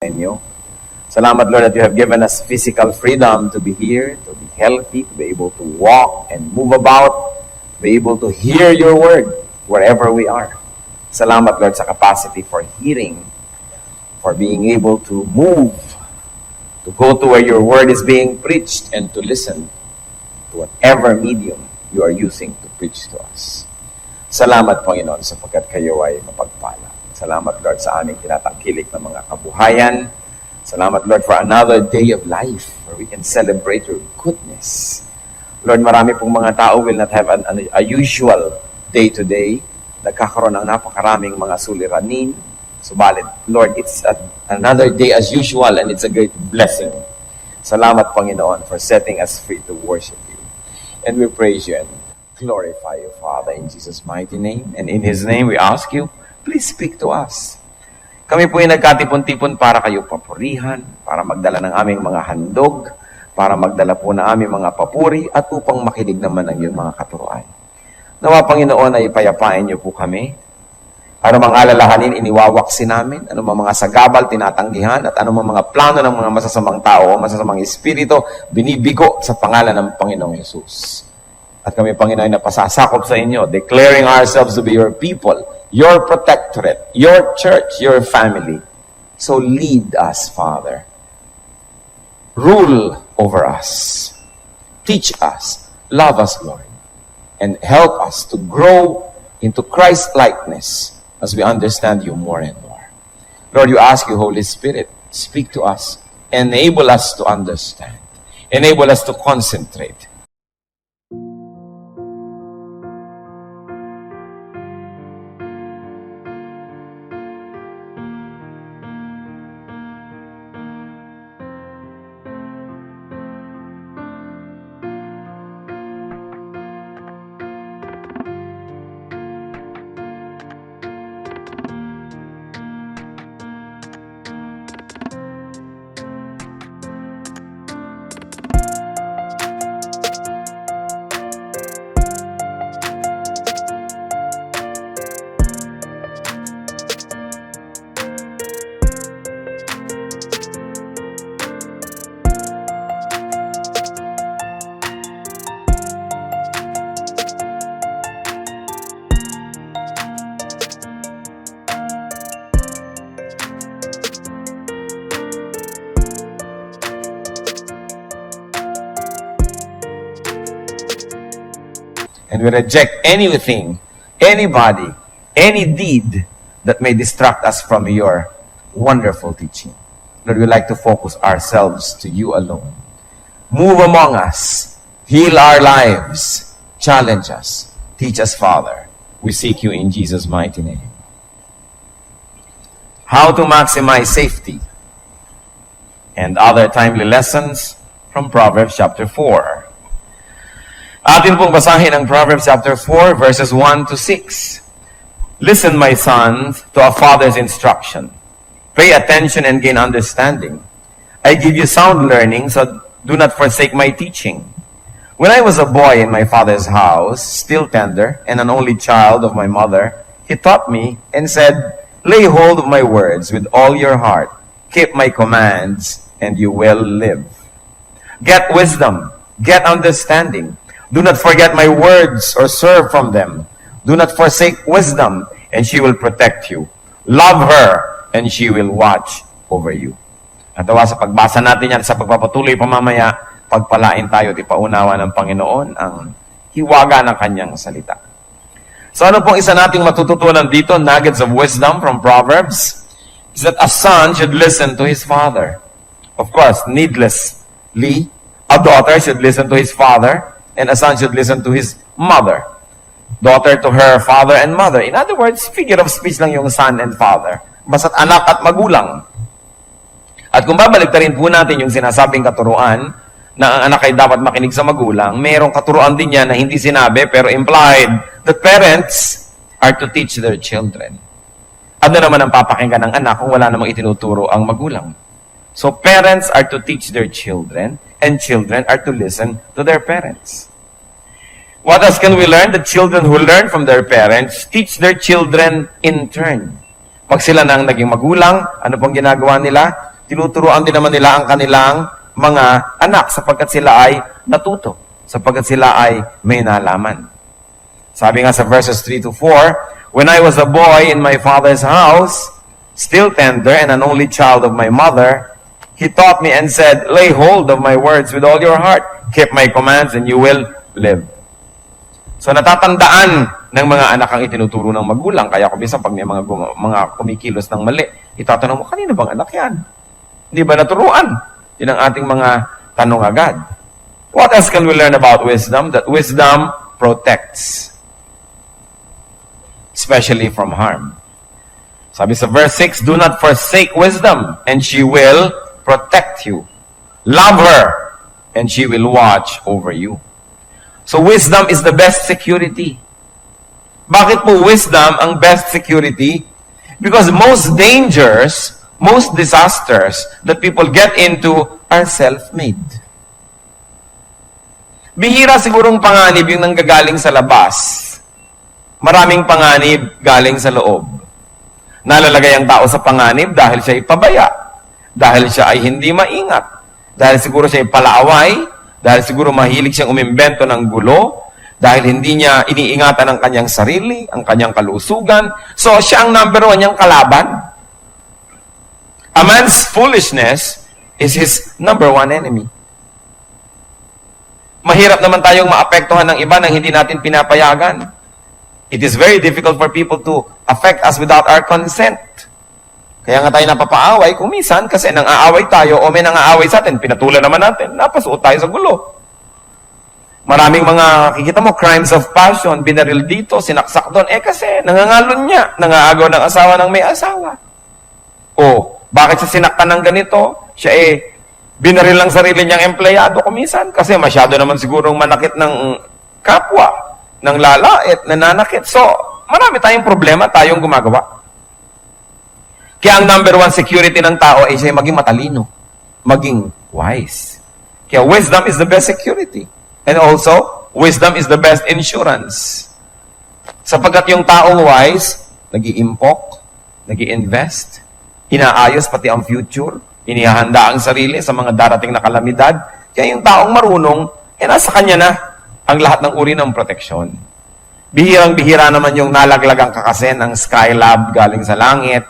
inyo. Salamat, Lord, that you have given us physical freedom to be here, to be healthy, to be able to walk and move about, be able to hear your word wherever we are. Salamat, Lord, sa capacity for hearing, for being able to move, to go to where your word is being preached, and to listen to whatever medium you are using to preach to us. Salamat, Panginoon, sapagkat kayo ay mapagpala. Salamat, Lord, sa aming tinatangkilik na mga kabuhayan. Salamat, Lord, for another day of life where we can celebrate your goodness. Lord, marami pong mga tao will not have a usual day-to-day. Nagkakaroon ng napakaraming mga suliranin. Subalit, Lord, it's another day as usual and it's a great blessing. Salamat, Panginoon, for setting us free to worship you. And we praise you and glorify you, Father, in Jesus' mighty name. And in His name, we ask you, please speak to us. Kami po ay nagkatipon-tipon para kayo papurihan, para magdala ng aming mga handog, para magdala po ng aming mga papuri, at upang makinig naman ng iyong mga katuruan. Nawa, Panginoon, ay payapain niyo po kami. Ano mang alalahanin, iniwawaksin namin. Ano mang mga sagabal, tinatanggihan. At ano mang mga plano ng mga masasamang tao, masasamang espiritu, binibigo sa pangalan ng Panginoong Yesus. At kami, Panginoon, ay napasasakop sa inyo, declaring ourselves to be your people, your protectorate, your church, your family. So lead us, Father. Rule over us. Teach us. Love us, Lord. And help us to grow into Christ-likeness as we understand you more and more. Lord, you ask you, Holy Spirit, speak to us. Enable us to understand. Enable us to concentrate. And we reject anything, anybody, any deed that may distract us from your wonderful teaching. Lord, we like to focus ourselves to you alone. Move among us. Heal our lives. Challenge us. Teach us, Father. We seek you in Jesus' mighty name. How to maximize safety and other timely lessons from Proverbs chapter 4. Atin pong basahin ang Proverbs chapter 4, verses 1 to 6. Listen, my sons, to a father's instruction. Pay attention and gain understanding. I give you sound learning, so do not forsake my teaching. When I was a boy in my father's house, still tender, and an only child of my mother, he taught me and said, lay hold of my words with all your heart. Keep my commands, and you will live. Get wisdom. Get understanding. Do not forget my words or serve from them. Do not forsake wisdom, and she will protect you. Love her, and she will watch over you. At sa pagbasa natin yan, sa pagpapatuloy pa mamaya, pagpalain tayo at ipaunawa ng Panginoon ang hiwaga ng kanyang salita. So ano pong isa nating matututunan dito, nuggets of wisdom from Proverbs, is that a son should listen to his father. Of course, needlessly, a daughter should listen to his father, and a son should listen to his mother. Daughter to her father and mother. In other words, figure of speech lang yung son and father. Basta't anak at magulang. At kung babalik rin po natin yung sinasabing katuruan, na ang anak ay dapat makinig sa magulang, mayroong katuruan din yan na hindi sinabi pero implied that parents are to teach their children. Ano naman ang papakinggan ng anak kung wala namang itinuturo ang magulang? So parents are to teach their children, and children are to listen to their parents. What else can we learn? The children who learn from their parents teach their children in turn. Pag sila nang naging magulang, ano pong ginagawa nila? tinuturuan din naman nila ang kanilang mga anak sapagkat sila ay natuto, sapagkat sila ay may nalaman. Sabi nga sa verses 3 to 4, "When I was a boy in my father's house, still tender and an only child of my mother, he taught me and said, 'Lay hold of my words with all your heart. Keep my commands and you will live.'" So natatandaan ng mga anak ang itinuturo ng magulang. Kaya kung minsan pag may mga kumikilos ng mali, itatanong mo, kanino bang anak yan? Hindi ba naturuan? Yun ang ating mga tanong agad. What else can we learn about wisdom? That wisdom protects, especially from harm. Sabi sa verse 6, "Do not forsake wisdom, and she will protect you. Love her, and she will watch over you." So wisdom is the best security. Bakit po wisdom ang best security? Because most dangers, most disasters that people get into are self-made. Bihira sigurong panganib yung nanggagaling sa labas. Maraming panganib galing sa loob. Nalalagay ang tao sa panganib dahil siya ay pabaya, dahil siya ay hindi maingat, dahil siguro siya ay palaaway, dahil siguro mahilig siyang umimbento ng gulo, dahil hindi niya iniingatan ang kanyang sarili, ang kanyang kalusugan. So, siya ang number one niyang kalaban. A man's foolishness is his number one enemy. Mahirap naman tayong maapektuhan ng iba nang hindi natin pinapayagan. It is very difficult for people to affect us without our consent. Kaya nga tayo napapaaway kung minsan kasi nang aaway tayo o may nang aaway sa atin, pinatulan naman natin, napasuot tayo sa gulo. Maraming mga, kikita mo, crimes of passion, binaril dito, sinaksak doon, kasi nangangalon niya, nangaagaw ng asawa ng may asawa. O, bakit siya sinaktan ng ganito? Siya binaril lang sarili niyang empleyado kumisan kasi masyado naman sigurong manakit ng kapwa, ng lalait, nananakit. So, marami tayong problema, tayong gumagawa. Kaya ang number one security ng tao ay siya maging matalino, maging wise. Kaya wisdom is the best security. And also, wisdom is the best insurance. Sapagkat yung taong wise, nag-iimpok, nag-i-invest, inaayos pati ang future, inihahanda ang sarili sa mga darating na kalamidad. Kaya yung taong marunong, nasa kanya na ang lahat ng uri ng proteksyon. Bihirang-bihira naman yung nalaglagang kakasen ng Skylab galing sa langit,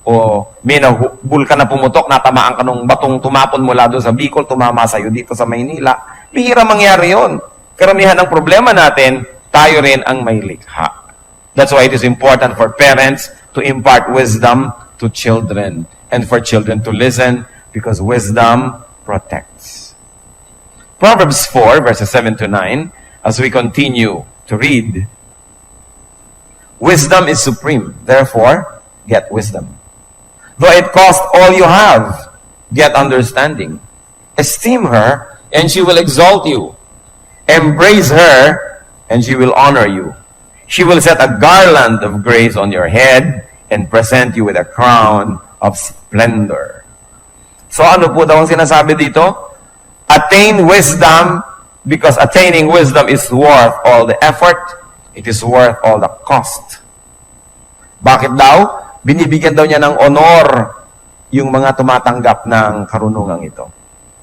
o may bulkan na pumutok, natamaan ka nung batong tumapon mula doon sa Bicol, tumama sa'yo dito sa Maynila. Bihira mangyari yun. Karamihan ng problema natin, tayo rin ang may likha. That's why it is important for parents to impart wisdom to children and for children to listen because wisdom protects. Proverbs 4, verses 7 to 9, as we continue to read, "Wisdom is supreme, therefore, get wisdom. Though it cost all you have, get understanding. Esteem her, and she will exalt you. Embrace her, and she will honor you. She will set a garland of grace on your head and present you with a crown of splendor." So ano po daw ang sinasabi dito? Attain wisdom, because attaining wisdom is worth all the effort. It is worth all the cost. Bakit daw? Binibigyan daw niya ng honor yung mga tumatanggap ng karunungang ito.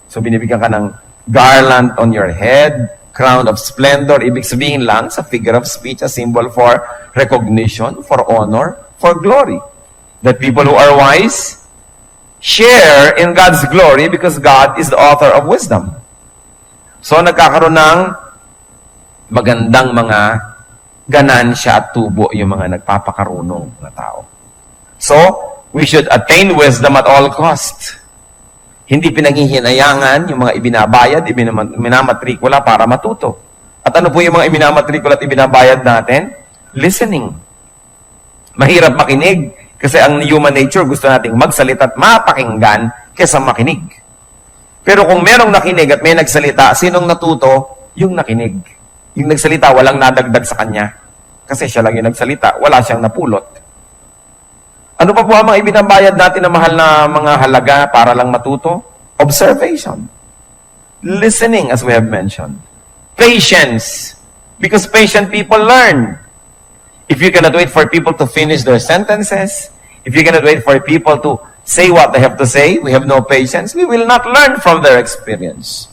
So binibigyan ka ng garland on your head, crown of splendor, ibig sabihin lang sa figure of speech, a symbol for recognition, for honor, for glory. That people who are wise share in God's glory because God is the author of wisdom. So nagkakaroon ng magandang mga ganansya at tubo yung mga nagpapakarunong na tao. So, we should attain wisdom at all cost. Hindi pinaghihinayangan yung mga ibinabayad, minamatrikula para matuto. At ano po yung mga ibinamatrikula at ibinabayad natin? Listening. Mahirap makinig kasi ang human nature gusto nating magsalita at mapakinggan kaysa makinig. Pero kung merong nakinig at may nagsalita, sinong natuto? Yung nakinig. Yung nagsalita, walang nadagdag sa kanya. Kasi siya lang yung nagsalita, wala siyang napulot. Ano pa po ang mga ibinabayad natin na mahal na mga halaga para lang matuto? Observation. Listening, as we have mentioned. Patience. Because patient people learn. If you cannot wait for people to finish their sentences, if you cannot wait for people to say what they have to say, we have no patience, we will not learn from their experience.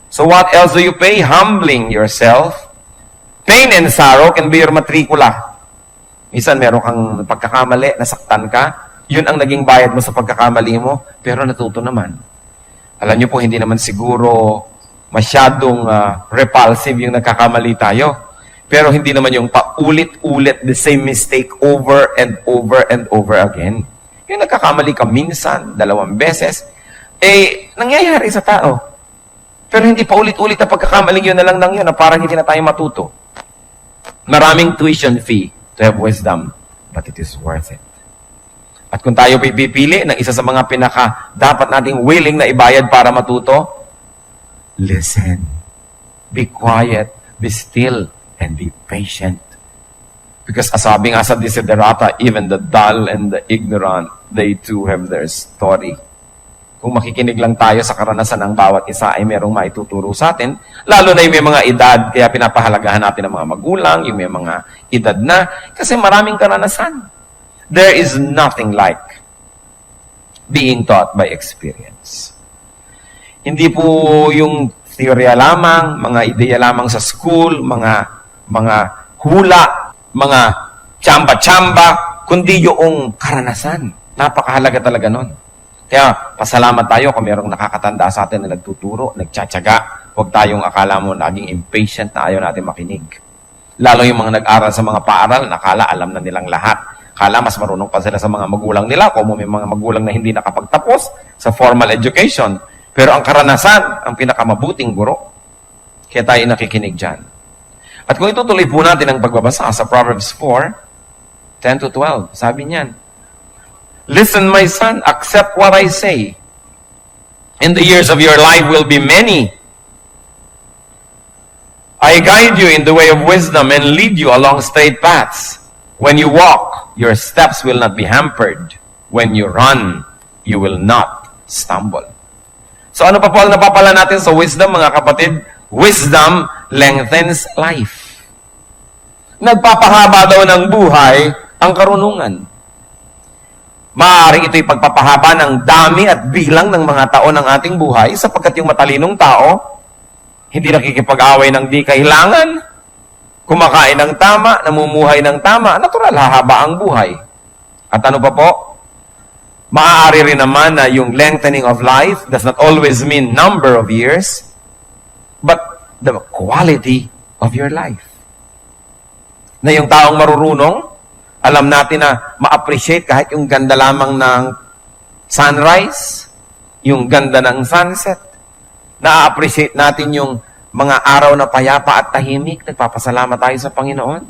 So what else do you pay? Humbling yourself. Pain and sorrow can be your matrikula. Minsan meron kang pagkakamali, nasaktan ka, yun ang naging bayad mo sa pagkakamali mo, pero natuto naman. Alam niyo po, hindi naman siguro masyadong repulsive yung nagkakamali tayo. Pero hindi naman yung paulit-ulit the same mistake over and over and over again. Yung nagkakamali ka minsan, 2 beses, nangyayari sa tao. Pero hindi pa ulit-ulit na pagkakamaling yun na lang yun na parang hindi na tayo matuto. Maraming tuition fee to have wisdom, but it is worth it. At kung tayo pipili ng isa sa mga dapat nating willing na ibayad para matuto, listen, be quiet, be still, and be patient. Because sabi nga sa Desiderata, even the dull and the ignorant, they too have their story. Kung makikinig lang tayo sa karanasan ng bawat isa ay merong maituturo sa atin, lalo na yung may mga edad, kaya pinapahalagahan natin ang mga magulang, yung may mga edad na, kasi maraming karanasan. There is nothing like being taught by experience. Hindi po yung teorya lamang, mga ideya lamang sa school, mga hula, mga tsamba-tsamba, kundi yung karanasan. Napakahalaga talaga nun. Kaya pasalamat tayo kung merong nakakatanda sa atin na nagtuturo, nagtsatsaga. Huwag tayong akala mo naging impatient na ayaw natin makinig. Lalo yung mga nag-aral sa mga paaral, nakala alam na nilang lahat. Kala mas marunong pa sila sa mga magulang nila, kung may mga magulang na hindi nakapagtapos sa formal education. Pero ang karanasan, ang pinakamabuting guro. Kaya tayo nakikinig dyan. At kung itutuloy po natin ang pagbabasa sa Proverbs 4:10-12, sabi niyan, listen, my son, accept what I say. And the years of your life will be many. I guide you in the way of wisdom and lead you along straight paths. When you walk, your steps will not be hampered. When you run, you will not stumble. So ano pa po ang napapala natin sa wisdom, mga kapatid? Wisdom lengthens life. Nagpapahaba daw ng buhay ang karunungan. Maaaring ito'y pagpapahaba ng dami at bilang ng mga taon ng ating buhay sapagkat yung matalinong tao, hindi nakikipag-away ng di kailangan, kumakain ng tama, namumuhay ng tama, natural, hahaba ang buhay. At ano pa po? Maaari rin naman na yung lengthening of life does not always mean number of years, but the quality of your life. Na yung taong marurunong, alam natin na ma-appreciate kahit yung ganda lamang ng sunrise, yung ganda ng sunset. Na-appreciate natin yung mga araw na payapa at tahimik. Nagpapasalamat tayo sa Panginoon.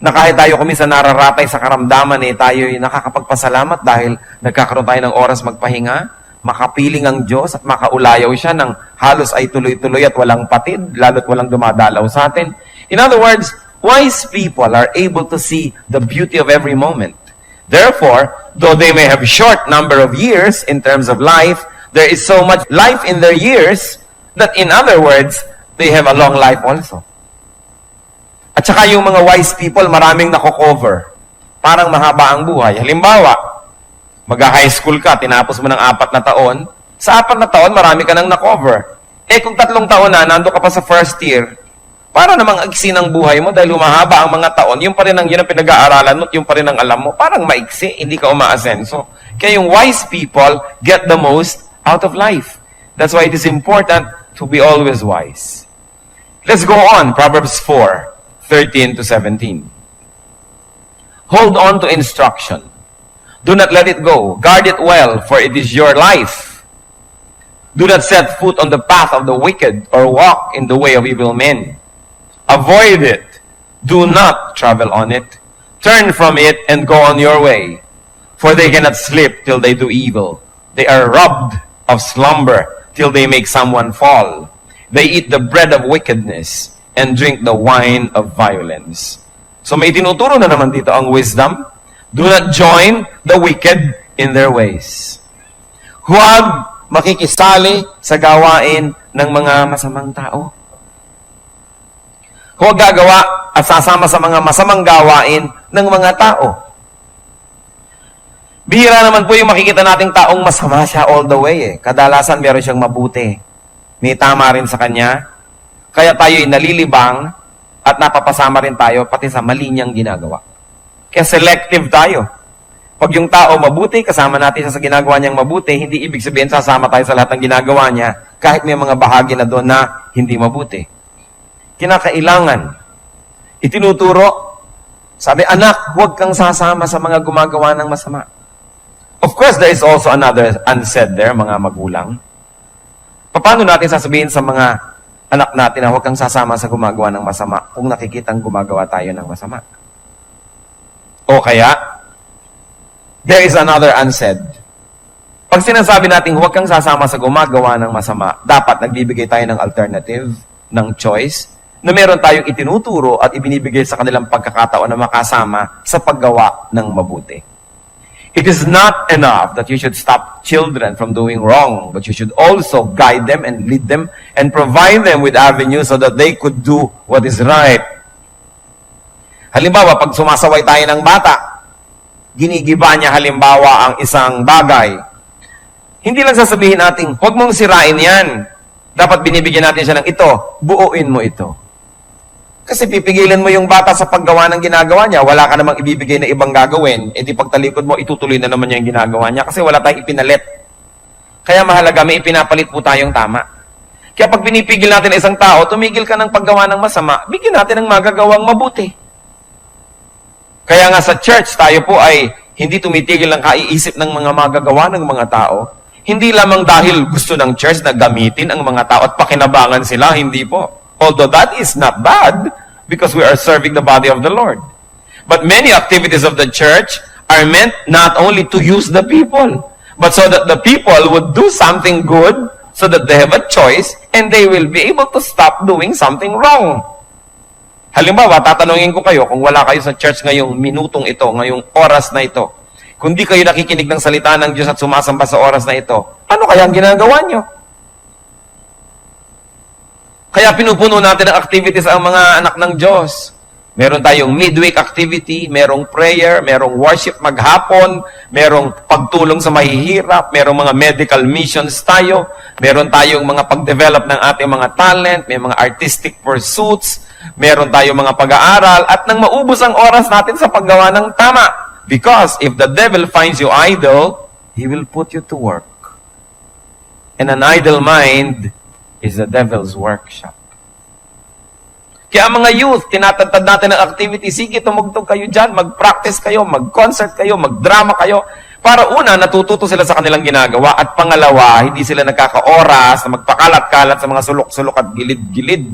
Na kahit tayo kuminsan nararatay sa karamdaman, tayo'y nakakapagpasalamat dahil nagkakaroon tayo ng oras magpahinga, makapiling ang Diyos at makaulayaw siya ng halos ay tuloy-tuloy at walang patid, lalo't walang dumadalaw sa atin. In other words, wise people are able to see the beauty of every moment. Therefore, though they may have a short number of years in terms of life, there is so much life in their years that, in other words, they have a long life also. At saka yung mga wise people, maraming nako-cover. Parang mahaba ang buhay. Halimbawa, mag-high school ka, tinapos mo ng 4 na taon, sa 4 na taon, marami ka nang na-cover. Kung 3 taon na, nando ka pa sa first year, para namang agsi ng buhay mo dahil humahaba ang mga taon, yun ang pinag-aaralan mo, yun pa rin ang alam mo, parang maiksi, hindi ka umaasenso. Kaya yung wise people get the most out of life. That's why it is important to be always wise. Let's go on, Proverbs 4:13-17. Hold on to instruction. Do not let it go. Guard it well, for it is your life. Do not set foot on the path of the wicked or walk in the way of evil men. Avoid it. Do not travel on it. Turn from it and go on your way. For they cannot sleep till they do evil. They are robbed of slumber till they make someone fall. They eat the bread of wickedness and drink the wine of violence. So may tinuturo na naman dito ang wisdom. Do not join the wicked in their ways. Huwag makikisali sa gawain ng mga masamang tao. Huwag gagawa at sasama sa mga masamang gawain ng mga tao. Bihira naman po yung makikita nating taong masama siya all the way eh. Kadalasan meron siyang mabuti. May tama rin sa kanya. Kaya tayo'y nalilibang at napapasama rin tayo pati sa mali niyang ginagawa. Kaya selective tayo. Pag yung tao mabuti, kasama natin siya sa ginagawa niyang mabuti, hindi ibig sabihin sasama tayo sa lahat ng ginagawa niya kahit may mga bahagi na doon na hindi mabuti. Kinakailangan. Itinuturo, sabi, anak, huwag kang sasama sa mga gumagawa ng masama. Of course, there is also another unsaid there, mga magulang. Paano natin sasabihin sa mga anak natin na huwag kang sasama sa gumagawa ng masama kung nakikitang gumagawa tayo ng masama? O kaya, there is another unsaid. Pag sinasabi natin huwag kang sasama sa gumagawa ng masama, dapat nagbibigay tayo ng alternative, ng choice, na meron tayong itinuturo at ibinibigay sa kanilang pagkakataon na makasama sa paggawa ng mabuti. It is not enough that you should stop children from doing wrong, but you should also guide them and lead them and provide them with avenues so that they could do what is right. Halimbawa, pag sumasaway tayo ng bata, ginigiba niya halimbawa ang isang bagay. Hindi lang sasabihin natin, huwag mong sirain yan. Dapat binibigyan natin siya ng ito, buuin mo ito. Kasi pipigilin mo yung bata sa paggawa ng ginagawa niya, wala ka namang ibibigay na ibang gagawin, di pagtalikod mo, itutuloy na naman niya yung ginagawa niya kasi wala tayong ipinalit. Kaya mahalaga, may ipinapalit po tayong tama. Kaya pag pinipigil natin isang tao, tumigil ka ng paggawa ng masama, bigyan natin ng magagawang mabuti. Kaya nga sa church, tayo po ay hindi tumitigil ng kaiisip ng mga magagawa ng mga tao. Hindi lamang dahil gusto ng church na gamitin ang mga tao at pakinabangan sila, hindi po. Although that is not bad because we are serving the body of the Lord. But many activities of the church are meant not only to use the people, but so that the people would do something good so that they have a choice and they will be able to stop doing something wrong. Halimbawa, tatanungin ko kayo, kung wala kayo sa church ngayong minutong ito, ngayong oras na ito, kung di kayo nakikinig ng salita ng Diyos at sumasamba sa oras na ito, ano kaya ang ginagawa nyo? Kaya pinupuno natin ng activities ang mga anak ng Diyos. Meron tayong midweek activity, merong prayer, merong worship maghapon, merong pagtulong sa mahihirap, merong mga medical missions tayo, meron tayong mga pag-develop ng ating mga talent, may mga artistic pursuits, meron tayong mga pag-aaral, at nang maubos ang oras natin sa paggawa ng tama. Because if the devil finds you idle, he will put you to work. And an idle mind is the devil's workshop. Kaya mga youth, tinatantad natin ng activity, sige, tumugtog kayo dyan, mag-practice kayo, mag-concert kayo, mag-drama kayo, para una, natututo sila sa kanilang ginagawa, at pangalawa, hindi sila nagkaka-oras na magpakalat-kalat sa mga sulok-sulok at gilid-gilid.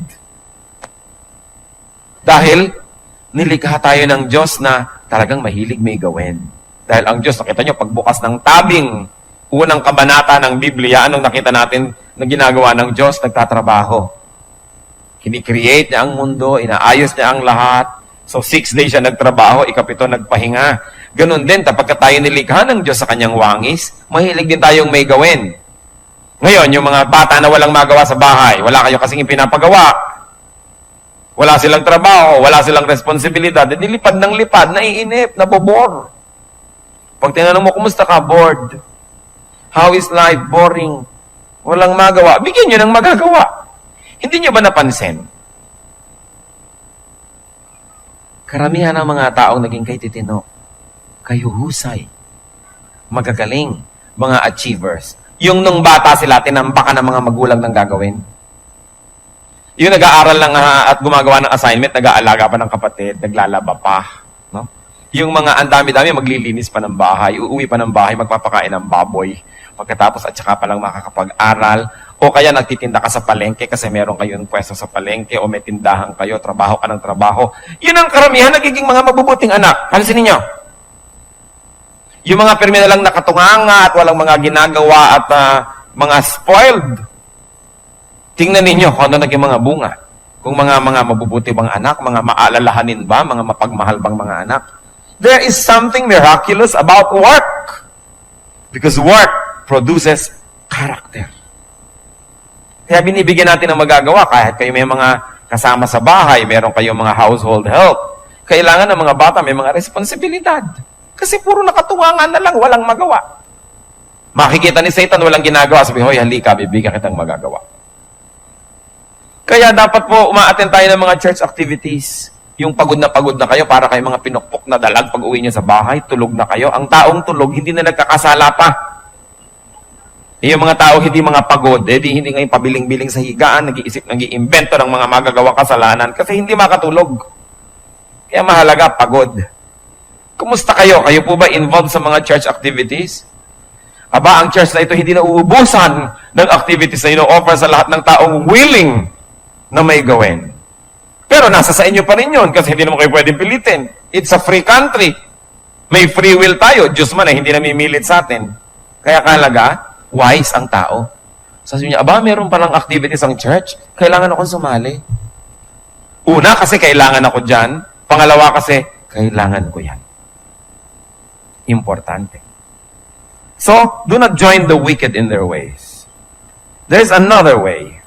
Dahil, nilikha tayo ng Diyos na talagang mahilig may gawin. Dahil ang Diyos, nakita nyo, pagbukas ng tabing, unang kabanata ng Biblia, anong nakita natin na ginagawa ng Diyos? Nagtatrabaho. Kini-create niya ang mundo, inaayos niya ang lahat. So 6 days siya nagtrabaho, ikapito nagpahinga. Ganon din, kapag tayo nilikha ng Diyos sa kanyang wangis, mahilig din tayong may gawin. Ngayon, yung mga bata na walang magawa sa bahay, wala kayo kasing pinapagawa. Wala silang trabaho, wala silang responsibilidad, nilipad ng lipad, naiinip, nabobor. Pag tinanong mo, kumusta ka? Bored. How is life? Boring. Walang magawa. Bigyan nyo ng magagawa. Hindi nyo ba napansin? Karamihan ng mga taong naging kay titino, kayo husay, magagaling, mga achievers. Yung nung bata sila, tinampakan ng mga magulang ng gagawin. Yung nag-aaral lang at gumagawa ng assignment, nag-aalaga pa ng kapatid, naglalaba pa. No? Yung mga ang dami-dami, maglilinis pa ng bahay, uuwi pa ng bahay, magpapakain ng baboy. Pagkatapos at saka pa lang makakapag-aral. O kaya nagtitinda ka sa palengke kasi meron kayong pwesto sa palengke o may tindahan kayo, trabaho ka ng trabaho. Yun ang karamihan nagiging mga mabubuting anak. Pansin ninyo? Yung mga pirmi na lang nakatunganga at walang mga ginagawa at mga spoiled. Tingnan ninyo kung ano naging mga bunga. Kung mga mabubuti bang anak, mga maalalahanin ba, mga mapagmahal bang mga anak. There is something miraculous about work. Because work produces character. Kaya binibigyan natin ng magagawa kahit kayo may mga kasama sa bahay, meron kayong mga household help. Kailangan ng mga bata may mga responsibilidad. Kasi puro nakatuwangan na lang, walang magawa. Makikita ni Satan, walang ginagawa. Sabi, hoy, halika, bibigyan kitang magagawa. Kaya dapat po umaattend tayo ng mga church activities. Yung pagod na kayo para kayo mga pinukpok na dalag pag uwi niyo sa bahay, tulog na kayo. Ang taong tulog, hindi na nagkakasala pa. Yung mga tao hindi mga pagod, hindi ngayon pabiling-biling sa higaan, nag-iimbento ng mga magagawang kasalanan kasi hindi makatulog. Kaya mahalaga, pagod. Kumusta kayo? Kayo po ba involved sa mga church activities? Aba, ang church na ito hindi na uubusan ng activities na ino-offer sa lahat ng taong willing na may gawin. Pero nasa sa inyo pa rin yun kasi hindi naman kayo pwedeng pilitin. It's a free country. May free will tayo. Diyos man ay hindi namimilit sa atin. Kaya kalaga, wise ang tao. Sabi niya, aba, meron palang activities ang church. Kailangan akong sumali. Una, kasi kailangan ako dyan. Pangalawa, kasi kailangan ko yan. Importante. So, do not join the wicked in their ways. There's another way.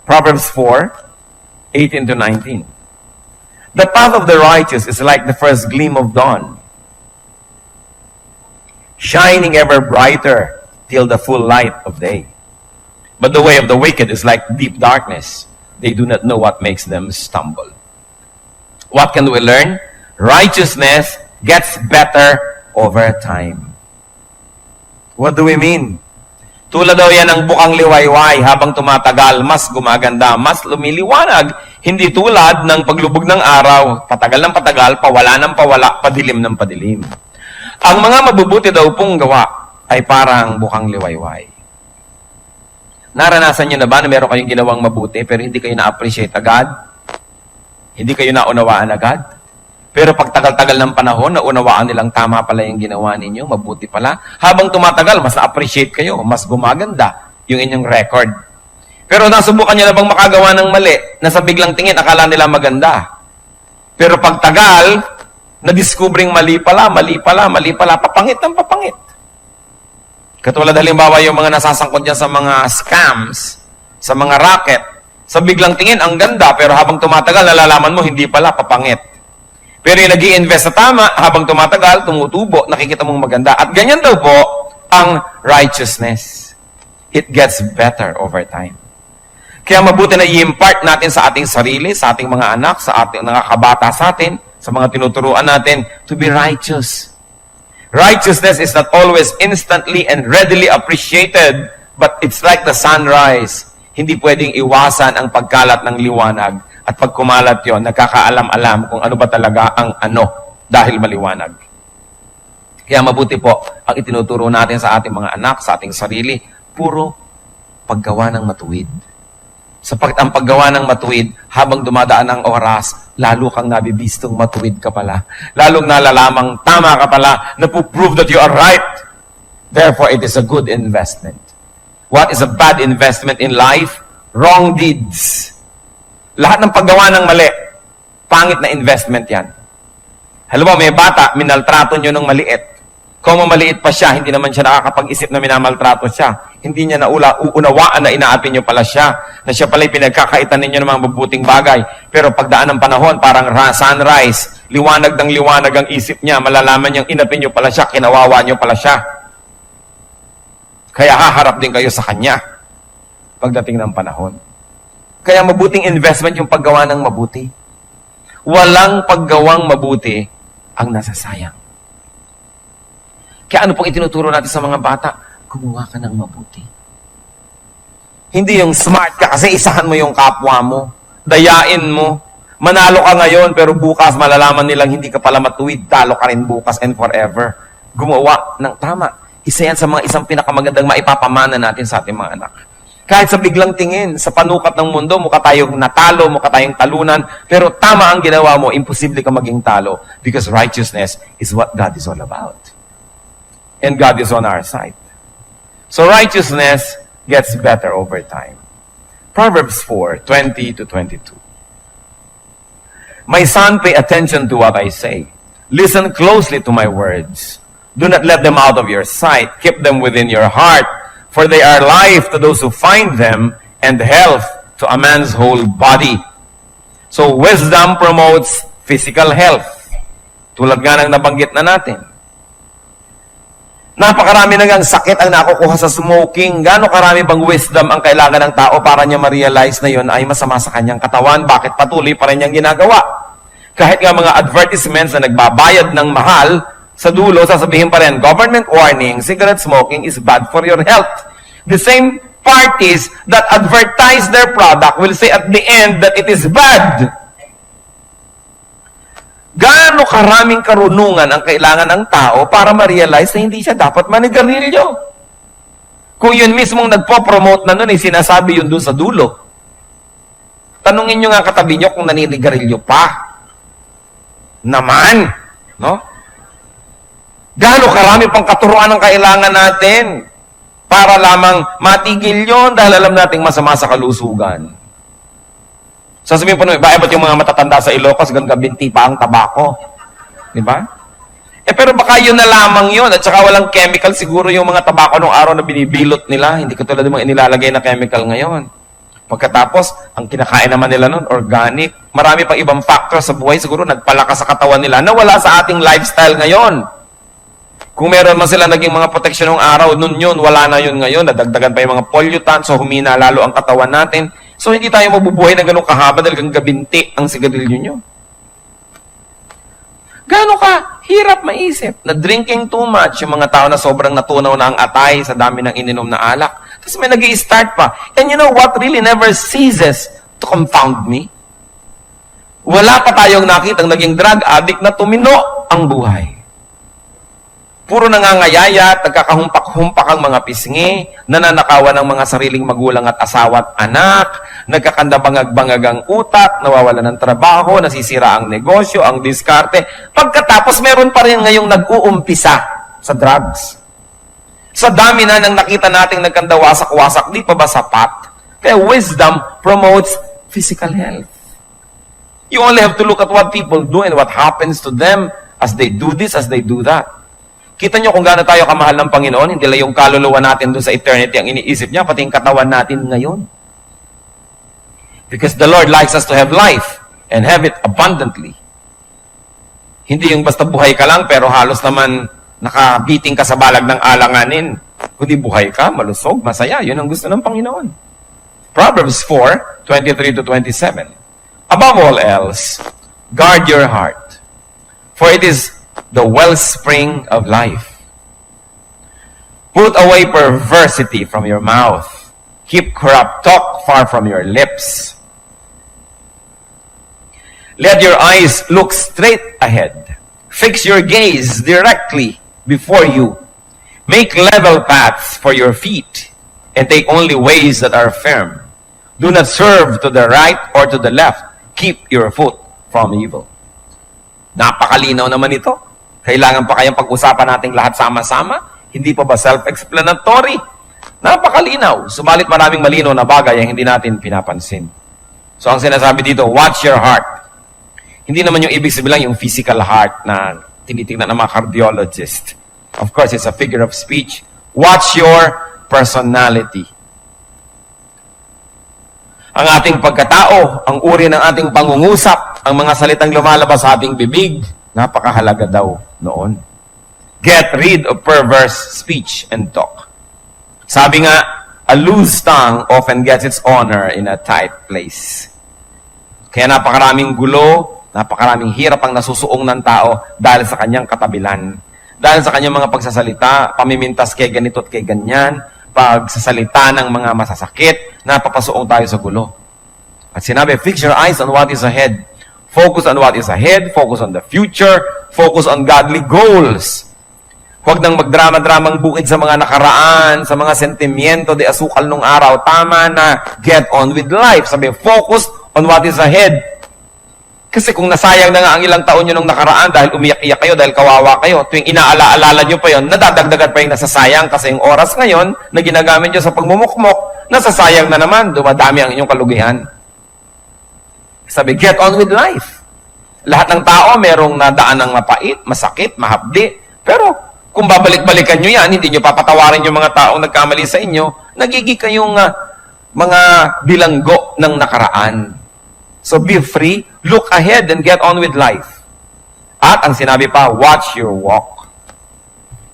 Proverbs 4:18 to 19. The path of the righteous is like the first gleam of dawn, shining ever brighter till the full light of day. But the way of the wicked is like deep darkness. They do not know what makes them stumble. What can we learn? Righteousness gets better over time. What do we mean? Tulad daw yan ng bukang liwayway, habang tumatagal, mas gumaganda, mas lumiliwanag. Hindi tulad ng paglubog ng araw, patagal ng patagal, pawala ng pawala, padilim ng padilim. Ang mga mabubuti daw pong gawa ay parang bukang liwayway. Naranasan niyo na ba na meron kayong ginawang mabuti pero hindi kayo na-appreciate agad? Hindi kayo naunawaan agad? Pero pag tagal-tagal ng panahon, naunawaan nilang tama pala yung ginawa ninyo, mabuti pala. Habang tumatagal, mas na-appreciate kayo, mas gumaganda yung inyong record. Pero nasubukan niyo na bang makagawa ng mali na sa biglang tingin, akala nila maganda. Pero pag tagal, na-discovering mali pala, papangit ng papangit. Katulad halimbawa yung mga nasasangkot dyan sa mga scams, sa mga racket, sa biglang tingin, ang ganda, pero habang tumatagal, nalalaman mo, hindi pala, papangit. Pero yung nag-i-invest sa tama, habang tumatagal, tumutubo, nakikita mong maganda. At ganyan daw po ang righteousness. It gets better over time. Kaya mabuti na i-impart natin sa ating sarili, sa ating mga anak, sa ating nakakabata sa atin, sa mga tinuturuan natin, to be righteous. Righteousness is not always instantly and readily appreciated, but it's like the sunrise. Hindi pwedeng iwasan ang pagkalat ng liwanag. At pag kumalat yon, nagkakaalam-alam kung ano ba talaga ang ano dahil maliwanag. Kaya mabuti po ang itinuturo natin sa ating mga anak, sa ating sarili, puro paggawa ng matuwid. Sapagkat ang paggawa ng matuwid, habang dumadaan ang oras, lalo kang nabibistong matuwid ka pala. Lalong nalalamang tama ka pala, na prove that you are right. Therefore, it is a good investment. What is a bad investment in life? Wrong deeds. Lahat ng paggawa ng mali, pangit na investment yan. Halimbawa, may bata, minaltrato nyo ng maliit. Kung maliit pa siya, hindi naman siya nakakapag-isip na minamaltrato siya. Hindi niya uunawaan na inaapi nyo pala siya, na siya pala'y pinagkakaitan ninyo ng mga mabuting bagay. Pero pagdaan ng panahon, parang sunrise, liwanag ng liwanag ang isip niya, malalaman niyang inapi nyo pala siya, kinawawa nyo pala siya. Kaya haharap din kayo sa kanya pagdating ng panahon. Kaya mabuting investment yung paggawa ng mabuti. Walang paggawang mabuti ang nasasayang. Kaya ano pong itinuturo natin sa mga bata? Gumawa ka ng mabuti. Hindi yung smart ka kasi isahan mo yung kapwa mo. Dayain mo. Manalo ka ngayon pero bukas malalaman nilang hindi ka pala matuwid. Talo ka rin bukas and forever. Gumawa ng tama. Isa yan sa mga isang pinakamagandang maipapamana natin sa ating mga anak. Kahit sa biglang tingin, sa panukat ng mundo, mukha tayong natalo, mukha tayong talunan, pero tama ang ginawa mo, imposible ka maging talo because righteousness is what God is all about. And God is on our side. So righteousness gets better over time. Proverbs 4:20 to 22. My son, pay attention to what I say. Listen closely to my words. Do not let them out of your sight. Keep them within your heart. For they are life to those who find them, and health to a man's whole body. So wisdom promotes physical health. Tulad nga ng nabanggit na natin. Napakarami na ngang sakit ang nakukuha sa smoking. Gaano karami bang wisdom ang kailangan ng tao para niya ma-realize na yun ay masama sa kanyang katawan? Bakit patuloy pa rin niyang ginagawa? Kahit nga mga advertisements na nagbabayad ng mahal, sa dulo, sasabihin pa rin, government warning, cigarette smoking is bad for your health. The same parties that advertise their product will say at the end that it is bad. Gaano karaming karunungan ang kailangan ng tao para ma-realize na hindi siya dapat manigarilyo? Kung yun mismong nagpo-promote na nun, sinasabi yun dun sa dulo. Tanungin nyo nga katabi nyo kung naninigarilyo pa. Naman, no? Gaano karami pang katuruan ang kailangan natin para lamang matigil yun dahil alam nating masama sa kalusugan. Sasabihin po nung iba, ba't yung mga matatanda sa Ilocos, gagabinti pa ang tabako? Di ba? Pero baka yun na lamang yun, at saka walang chemical siguro yung mga tabako nung araw na binibilot nila, hindi katulad ng mga inilalagay na chemical ngayon. Pagkatapos, ang kinakain naman nila nun, organic. Marami pang ibang factor sa buhay, siguro nagpalakas sa katawan nila na wala sa ating lifestyle ngayon. Kung meron man sila naging mga protection ng araw, nun yun, wala na yun ngayon, nadagdagan pa yung mga pollutants, so humina lalo ang katawan natin. So, hindi tayo mabubuhay ng ganong kahaba dahil kang gabinti ang sigarilyo nyo. Gano'n ka hirap maisip na drinking too much, yung mga tao na sobrang natunaw na ang atay sa dami ng ininom na alak. Tapos may nag-i-start pa. And you know what really never ceases to confound me? Wala pa tayong nakitang naging drug addict na tumino ang buhay. Puro nangangayayat, nagkakahumpak-humpak ang mga pisngi, nananakawan ng mga sariling magulang at asawa at anak, nagkakandabangag-bangag ang utak, nawawala ng trabaho, nasisira ang negosyo, ang diskarte. Pagkatapos, meron pa rin ngayong nag-uumpisa sa drugs. Sa dami na nang nakita nating nagkandawasak-wasak, di pa ba sapat? Kaya wisdom promotes physical health. You only have to look at what people do and what happens to them as they do this, as they do that. Kita nyo kung gaano tayo kamahal ng Panginoon, hindi lang yung kaluluwa natin doon sa eternity ang iniisip niya, pati yung katawan natin ngayon. Because the Lord likes us to have life and have it abundantly. Hindi yung basta buhay ka lang, pero halos naman nakabiting ka sa balag ng alanganin. Kundi buhay ka, malusog, masaya. Yun ang gusto ng Panginoon. Proverbs 4:23-27. Above all else, guard your heart, for it is the wellspring of life. Put away perversity from your mouth. Keep corrupt talk far from your lips. Let your eyes look straight ahead. Fix your gaze directly before you. Make level paths for your feet, and take only ways that are firm. Do not swerve to the right or to the left. Keep your foot from evil. Napakalinaw naman ito. Kailangan pa kayang pag-usapan nating lahat sama-sama? Hindi pa ba self-explanatory? Napakalinaw. Subalit maraming malinaw na bagay ang hindi natin pinapansin. So ang sinasabi dito, watch your heart. Hindi naman yung ibig sabihin yung physical heart na tinitingnan ng mga cardiologist. Of course, it's a figure of speech. Watch your personality. Ang ating pagkatao, ang uri ng ating pangungusap, ang mga salitang lumalabas sa ating bibig, napakahalaga daw noon. Get rid of perverse speech and talk. Sabi nga, a loose tongue often gets its honor in a tight place. Kaya napakaraming gulo, napakaraming hirap ang nasusuong ng tao dahil sa kanyang katabilan. Dahil sa kanyang mga pagsasalita, pamimintas kay ganito at kay ganyan, pagsasalita ng mga masasakit, napapasuong tayo sa gulo. At sinabi, fix your eyes on what is ahead. Focus on what is ahead, focus on the future, focus on godly goals. Huwag nang magdrama-dramang bukid sa mga nakaraan, sa mga sentimiento de asukal nung araw. Tama na, get on with life. Sabi, focus on what is ahead. Kasi kung nasayang na nga ang ilang taon nyo nung nakaraan dahil umiyak-iyak kayo, dahil kawawa kayo, tuwing inaala-alala nyo pa yon, nadadagdagan pa yung nasasayang kasi yung oras ngayon na ginagamit nyo sa pagmumukmok, nasasayang na naman, dumadami ang inyong kalugihan. Sabi, get on with life. Lahat ng tao merong nadaan ng mapait, masakit, mahapdi. Pero kung babalik-balikan nyo yan, hindi nyo papatawarin yung mga taong nagkamali sa inyo, nagiging kayong mga bilanggo ng nakaraan. So be free, look ahead and get on with life. At ang sinabi pa, watch your walk.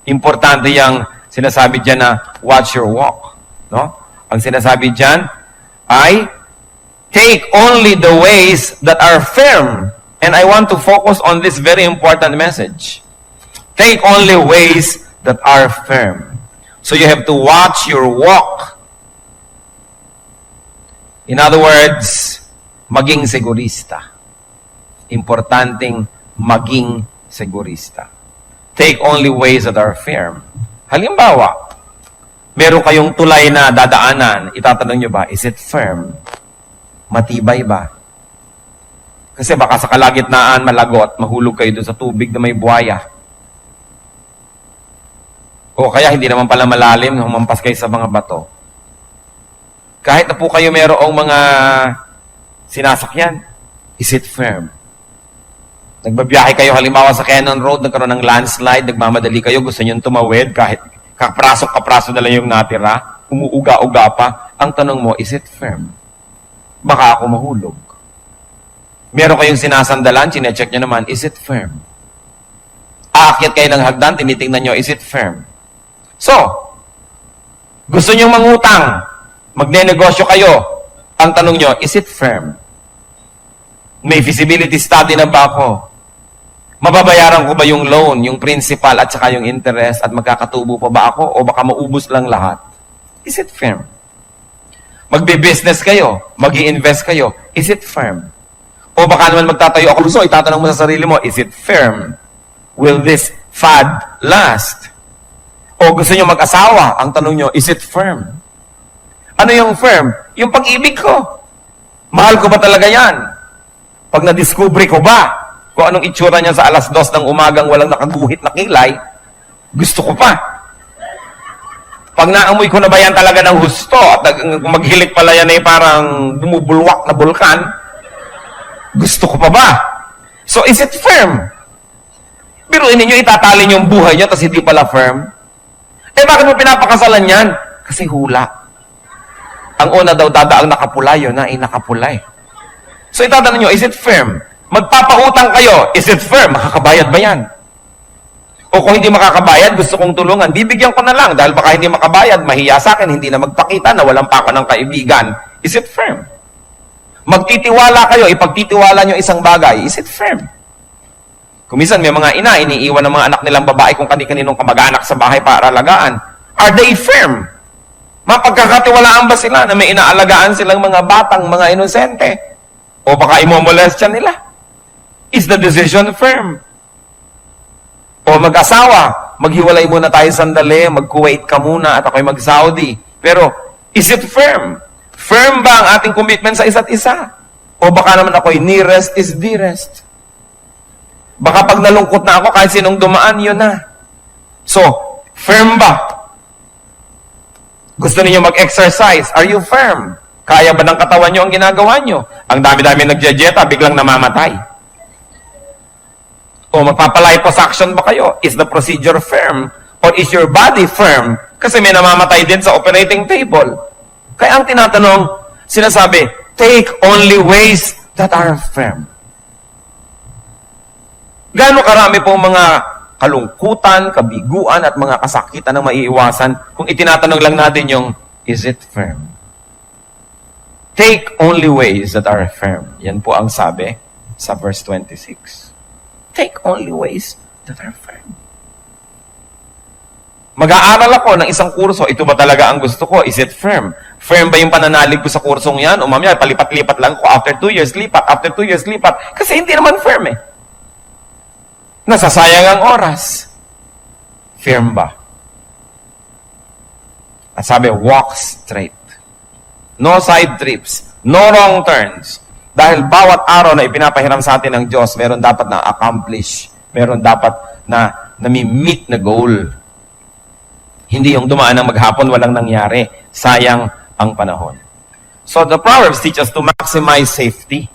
Importante yung sinasabi dyan na watch your walk. No? Ang sinasabi dyan ay take only the ways that are firm. And I want to focus on this very important message. Take only ways that are firm. So you have to watch your walk. In other words, maging segurista. Importanteng maging segurista. Take only ways that are firm. Halimbawa, meron kayong tulay na dadaanan, itatanong nyo ba, is it firm? Matibay ba? Kasi baka sa kalagitnaan, malagot, mahulog kayo doon sa tubig na may buhaya. O kaya hindi naman pala malalim, humampas kayo sa mga bato. Kahit na po kayo merong mga sinasakyan, is it firm? Nagbabiyahe kayo halimbawa sa Cannon Road, nagkaroon ng landslide, nagmamadali kayo, gusto nyo tumawid, kahit kapraso na lang yung natira, umuuga-uga pa. Ang tanong mo, is it firm? Baka ako mahulog. Meron kayong sinasandalan, chinecheck nyo naman, is it firm? Aakyat kayo ng hagdan, tinitingnan nyo, is it firm? So, gusto nyo mangutang, magne-negosyo kayo, ang tanong nyo, is it firm? May feasibility study na ba ako? Mababayaran ko ba yung loan, yung principal at saka yung interest at magkakatubo pa ba ako o baka maubos lang lahat? Is it firm? Magbe-business kayo, mag-i-invest kayo, is it firm? O baka naman magtatayo ako luso, itatanong mo sa sarili mo, is it firm? Will this fad last? O gusto nyo mag-asawa, ang tanong nyo, is it firm? Ano yung firm? Yung pag-ibig ko. Mahal ko ba talaga yan? Pag na-discover ko ba kung anong itsura niya sa alas 2 ng umagang walang nakaguhit na kilay, gusto ko pa. Pag naamoy ko na ba yan talaga ng husto at maghilik pala yan ay parang bumubulwak na bulkan, gusto ko pa ba? So, is it firm? Biruin ninyo, itatali niyo yung buhay niyo tapos hindi pala firm. Eh, bakit mo pinapakasalan yan? Kasi hula. Ang una daw dadaang nakapula, yun na ay nakapula eh. So, itatanong nyo, is it firm? Magpapautang kayo, is it firm? Makakabayad ba yan? O kung hindi makakabayad, gusto kong tulungan, bibigyan ko na lang dahil baka hindi makabayad, mahiya sa akin, hindi na magpakita na walang pa ako ng kaibigan. Is it firm? Magtitiwala kayo, ipagtitiwala nyo isang bagay, is it firm? Kung minsan may mga ina, iniiwan ng mga anak nilang babae kung kani-kaninong kamag-anak sa bahay para alagaan. Are they firm? Mapagkakatiwalaan ba sila na may inaalagaan silang mga batang, mga inosente? O baka imomolestyan nila? Is the decision firm? O mag-asawa, maghiwalay muna tayo sandali, mag-Kuwait ka muna at ako'y mag-Saudi. Pero, is it firm? Firm ba ang ating commitment sa isa't isa? O baka naman ako'y nearest is dearest? Baka pag nalungkot na ako, kahit sinong dumaan, yun na. So, firm ba? Gusto niyo mag-exercise? Are you firm? Kaya ba ng katawan nyo ang ginagawa nyo? Ang dami-dami nagje-jeta, biglang namamatay. O magpapaliposuction ba kayo? Is the procedure firm? Or is your body firm? Kasi may namamatay din sa operating table. Kaya ang tinatanong, sinasabi, take only ways that are firm. Gaano karami pong mga kalungkutan, kabiguan, at mga kasakitan na maiiwasan kung itinatanong lang natin yung, is it firm? Take only ways that are firm. Yan po ang sabi sa verse 26. Take only ways that are firm. Mag-aaral ako ng isang kurso, ito ba talaga ang gusto ko? Is it firm? Firm ba yung pananalig ko sa kursong yan? O mamaya, palipat-lipat lang ko. After 2 years, lipat. After 2 years, lipat. Kasi hindi naman firm eh. Nasasayang ang oras. Firm ba? At sabi, walk straight. No side trips. No wrong turns. Dahil bawat araw na ipinapahiram sa atin ng Diyos, meron dapat na accomplish. Meron dapat na nami-meet na goal. Hindi yung dumaan ng maghapon, walang nangyari. Sayang ang panahon. So the Proverbs teach us to maximize safety.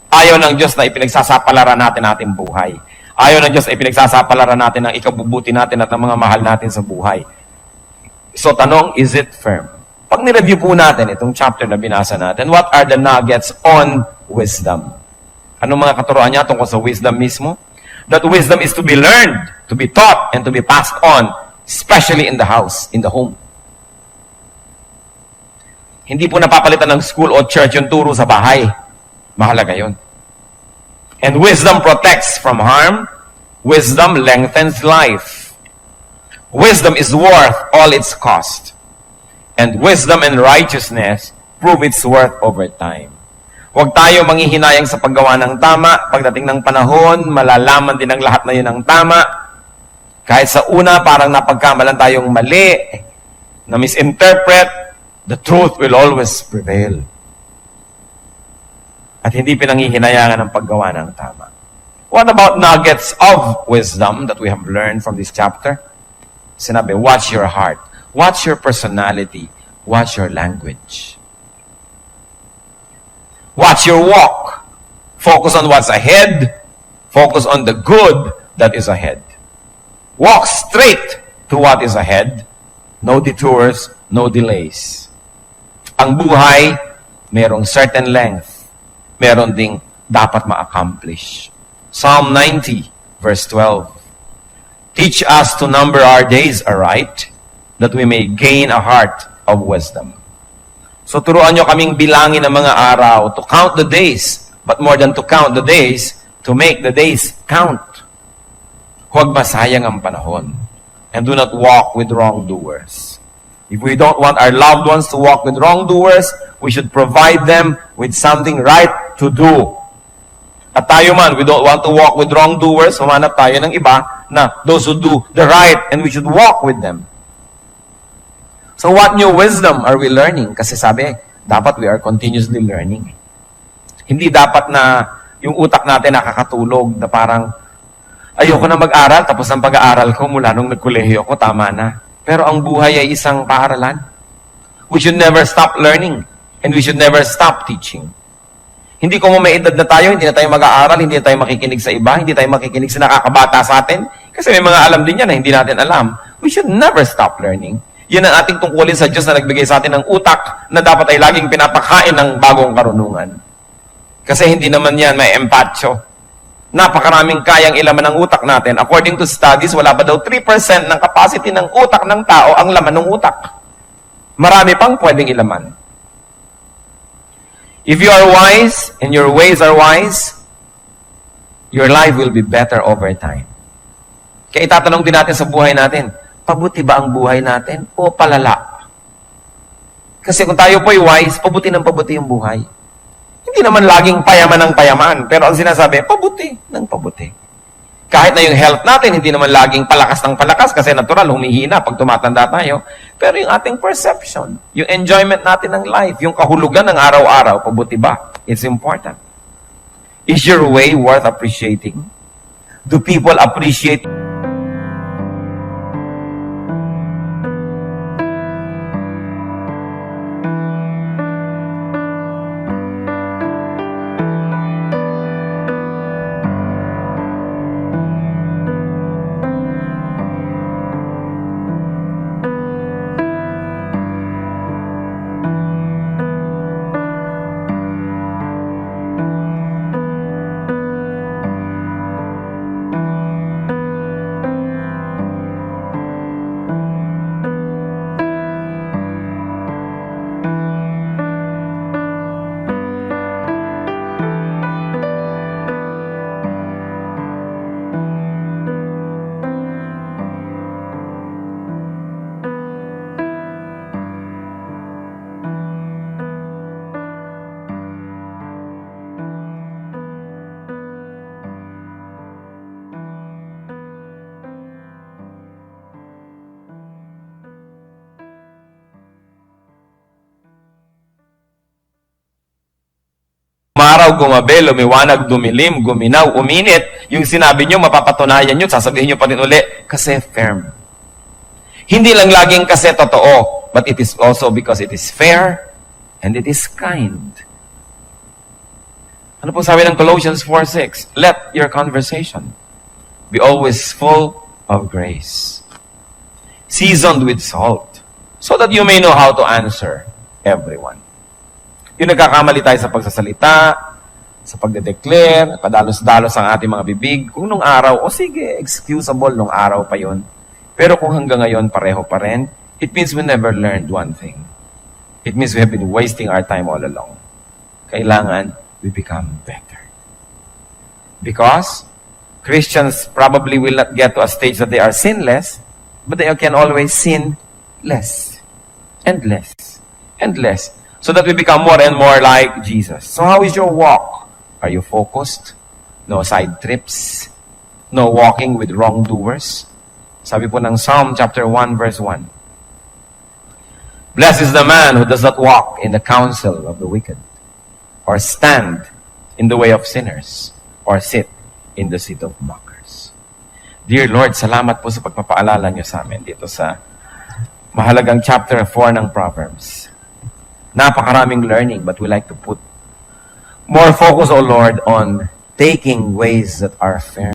Ayaw ng Diyos na ipinagsasapalaran natin ating buhay. Ayaw ng Diyos na ipinagsasapalaran natin ang ikabubuti natin at ang mga mahal natin sa buhay. So tanong, is it firm? Pag nireview po natin itong chapter na binasa natin, what are the nuggets on wisdom? Anong mga katuruan niya tungkol sa wisdom mismo? That wisdom is to be learned, to be taught, and to be passed on especially in the house, in the home. Hindi po napapalitan ng school o church yung turo sa bahay. Mahalaga yun. And wisdom protects from harm. Wisdom lengthens life. Wisdom is worth all its cost. And wisdom and righteousness prove its worth over time. Huwag tayo manghihinayang sa paggawa ng tama. Pagdating ng panahon, malalaman din ang lahat na yun ang tama. Kahit sa una, parang napagkamalan tayong mali, na misinterpret, the truth will always prevail. At hindi pinanghihinayangan ang paggawa ng tama. What about nuggets of wisdom that we have learned from this chapter? Sinabi, watch your heart. Watch your personality. Watch your language. Watch your walk. Focus on what's ahead. Focus on the good that is ahead. Walk straight to what is ahead. No detours, no delays. Ang buhay, merong certain length. Meron ding dapat ma-accomplish. Psalm 90, verse 12. Teach us to number our days aright, that we may gain a heart of wisdom. So turuan nyo kaming bilangin ang mga araw, to count the days, but more than to count the days, to make the days count. Huwag masayang ang panahon. And do not walk with wrongdoers. If we don't want our loved ones to walk with wrongdoers, we should provide them with something right to do. At tayo man, we don't want to walk with wrongdoers, humanap tayo ng iba na those who do the right, and we should walk with them. So what new wisdom are we learning? Kasi sabi, dapat we are continuously learning. Hindi dapat na yung utak natin nakakatulog na parang, ayoko na mag-aral, tapos ang pag-aaral ko mula nung nagkolehiyo ko, tama na. Pero ang buhay ay isang paaralan. We should never stop learning. And we should never stop teaching. Hindi kung may edad na tayo, hindi na tayo mag-aaral, hindi na tayo makikinig sa iba, hindi tayo makikinig sa nakakabata sa atin. Kasi may mga alam din yan na hindi natin alam. We should never stop learning. Yan ang ating tungkulin sa Diyos na nagbigay sa atin ng utak na dapat ay laging pinapakain ng bagong karunungan. Kasi hindi naman yan may empatsyo. Napakaraming kayang ilaman ng utak natin. According to studies, wala pa daw 3% ng capacity ng utak ng tao ang laman ng utak. Marami pang pwedeng ilaman. If you are wise and your ways are wise, your life will be better over time. Kaya itatanong din natin sa buhay natin, pabuti ba ang buhay natin o palala? Kasi kung tayo po'y wise, pabuti ng pabuti yung buhay. Hindi naman laging payaman ng payaman, pero ang sinasabi, pabuti ng pabuti. Kahit na yung health natin, hindi naman laging palakas ng palakas kasi natural, humihina pag tumatanda tayo. Pero yung ating perception, yung enjoyment natin ng life, yung kahulugan ng araw-araw, pabuti ba? It's important. Is your way worth appreciating? Do people appreciate umaraw, gumabi, lumiwanag, dumilim, guminaw, uminit, yung sinabi nyo, mapapatunayan nyo, sasabihin nyo pa rin uli, kasi firm. Hindi lang laging kasi totoo, but it is also because it is fair and it is kind. Ano po sabi ng Colossians 4:6? Let your conversation be always full of grace, seasoned with salt, so that you may know how to answer everyone. Yung nagkakamali tayo sa pagsasalita, sa pagde-declare, padalos-dalos ang ating mga bibig, kung nung araw, o sige, excusable nung araw pa yun. Pero kung hanggang ngayon pareho pa rin, it means we never learned one thing. It means we have been wasting our time all along. Kailangan we become better. Because Christians probably will not get to a stage that they are sinless, but they can always sin less and less and less, so that we become more and more like Jesus. So how is your walk? Are you focused? No side trips? No walking with wrongdoers? Sabi po ng Psalm chapter 1 verse 1. Blessed is the man who does not walk in the counsel of the wicked, or stand in the way of sinners, or sit in the seat of mockers. Dear Lord, salamat po sa pagpapaalala niyo sa amin dito sa mahalagang chapter 4 ng Proverbs. Napakaraming learning, but we like to put more focus, O Lord, on taking ways that are fair.